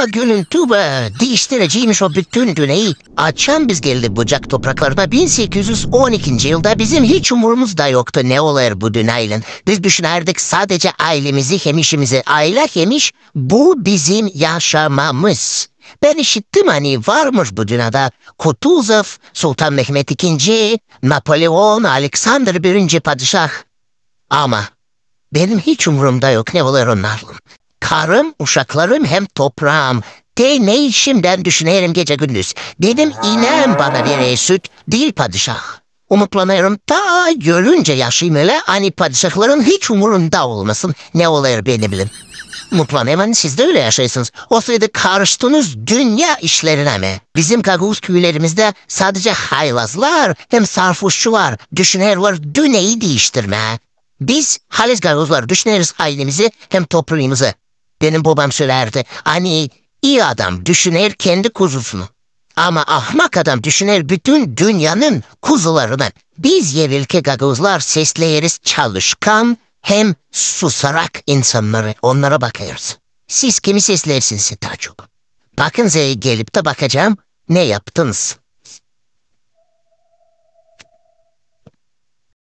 Ama görüntü değiştireceğimiz o bütün dünyayı açan biz geldik bucak topraklarına. 1812. yılda bizim hiç umurumuz da yoktu ne olur bu dünyayla. Biz düşünerdik sadece ailemizi, hemişimizi. Aile hemiş, bu bizim yaşamamız. Ben işittim hani varmış bu dünyada Kutuzov, Sultan Mehmet II, Napolyon, Alexander I padişah. Ama benim hiç umurumda yok ne olur onlarla. Karım, uşaklarım hem toprağım. De ne işimden düşünelim gece gündüz. Benim inem bana bir süt değil padişah. Umutlanıyorum ta görünce yaşayayım öyle hani padişahların hiç umurunda olmasın ne olur beni bilin. Umutlanıyorum siz de öyle yaşaysınız. O sırada karıştınız dünya işlerine mi? Bizim Gagavuz köylerimizde sadece haylazlar hem sarhoşçular düşünürler dünyayı değiştirme. Biz Halis Gagavuzlar düşünürüz ailemizi hem toprağımızı. Benim babam söylerdi. Hani iyi adam düşünür kendi kuzusunu. Ama ahmak adam düşünür bütün dünyanın kuzularını. Biz yerelki Gagavuzlar sesleyeriz çalışkan hem susarak insanları onlara bakıyoruz. Siz kimi seslersiniz daha çok? Bakın gelip de bakacağım ne yaptınız?